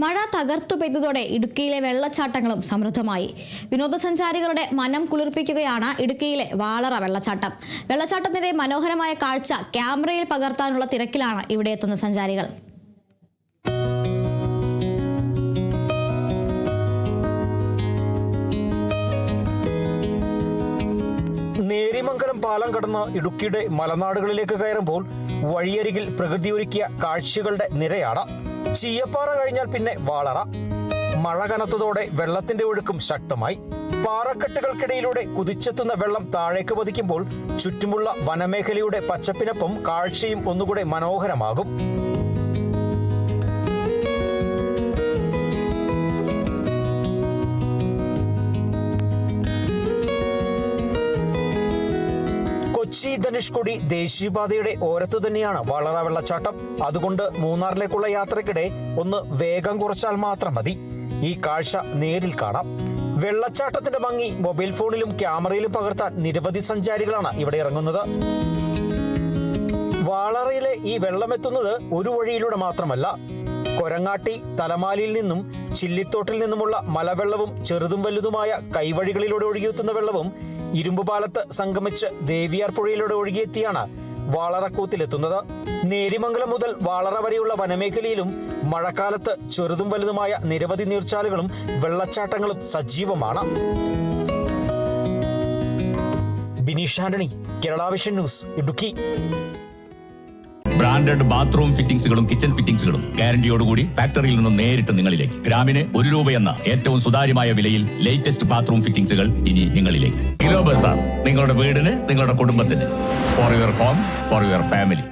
മഴ തകർത്തു പെയ്തതോടെ ഇടുക്കിയിലെ വെള്ളച്ചാട്ടങ്ങളും സമൃദ്ധമായി. വിനോദസഞ്ചാരികളുടെ മനം കുളിർപ്പിക്കുകയാണ് ഇടുക്കിയിലെ വാളറ വെള്ളച്ചാട്ടം. വെള്ളച്ചാട്ടത്തിന്റെ മനോഹരമായ കാഴ്ച ക്യാമറയിൽ പകർത്താനുള്ള തിരക്കിലാണ് ഇവിടെ എത്തുന്ന സഞ്ചാരികൾ. നേരിമംഗലം പാലം കടന്ന് ഇടുക്കിയുടെ മലനാടുകളിലേക്ക് കയറുമ്പോൾ വഴിയരികിൽ പ്രകൃതി ഒരുക്കിയ കാഴ്ചകളുടെ നിരയാണ്. ചീയപ്പാറ കഴിഞ്ഞാൽ പിന്നെ വാളറ. മഴ കനത്തതോടെ വെള്ളത്തിന്റെ ഒഴുക്കും ശക്തമായി. പാറക്കെട്ടുകൾക്കിടയിലൂടെ കുതിച്ചെത്തുന്ന വെള്ളം താഴേക്ക് പതിക്കുമ്പോൾ ചുറ്റുമുള്ള വനമേഖലയുടെ പച്ചപ്പിനൊപ്പം കാഴ്ചയും ഒന്നുകൂടെ മനോഹരമാകും. കൊച്ചി ധനുഷ്കോടി ദേശീയപാതയുടെ ഓരത്തു തന്നെയാണ് വാളറ വെള്ളച്ചാട്ടം. അതുകൊണ്ട് മൂന്നാറിലേക്കുള്ള യാത്രക്കിടെ ഒന്ന് വേഗം കുറച്ചാൽ മാത്രം മതി. ഈ കാഴ്ച നേരിൽ കാണാം. വെള്ളച്ചാട്ടത്തിന്റെ ഭംഗി മൊബൈൽ ഫോണിലും ക്യാമറയിലും പകർത്താൻ നിരവധി സഞ്ചാരികളാണ് ഇവിടെ ഇറങ്ങുന്നത്. വാളറയിലെ ഈ വെള്ളമെത്തുന്നത് ഒരു വഴിയിലൂടെ മാത്രമല്ല. കൊരങ്ങാട്ടി, തലമാലിയിൽ നിന്നും ചില്ലിത്തോട്ടിൽ നിന്നുമുള്ള മലവെള്ളവും ചെറുതും വലുതുമായ കൈവഴികളിലൂടെ ഒഴുകിയെത്തുന്ന വെള്ളവും ഇരുമ്പുപാലത്ത് സംഗമിച്ച് ദേവിയാർ പുഴയിലൂടെ ഒഴുകിയെത്തിയാണ് വാളറക്കൂത്തിലെത്തുന്നത്. നേരിമംഗലം മുതൽ വാളറ വരെയുള്ള വനമേഖലയിലും മഴക്കാലത്ത് ചെറുതും വലുതുമായ നിരവധി നീർച്ചാലുകളും വെള്ളച്ചാട്ടങ്ങളും സജീവമാണ്. Bineesh Antony, Kerala vision news, Idukki. Branded bathroom ഫിറ്റിംഗ്സുകളും കിച്ചൺ ഫിറ്റിംഗ്സുകളും ഗ്യാരണ്ടിയോടുകൂടി ഫാക്ടറിയിൽ നിന്നും നേരിട്ട് നിങ്ങളിലേക്ക്. ഗ്രാമിന് ₹1 എന്ന ഏറ്റവും സുതാര്യമായ വിലയിൽ ലേറ്റസ്റ്റ് ബാത്റൂം ഫിറ്റിംഗ്സുകൾ ഇനി നിങ്ങളിലേക്ക്. കിലോ ബസാർ, നിങ്ങളുടെ വീടിന്, നിങ്ങളുടെ കുടുംബത്തിന്. For your home, for your family.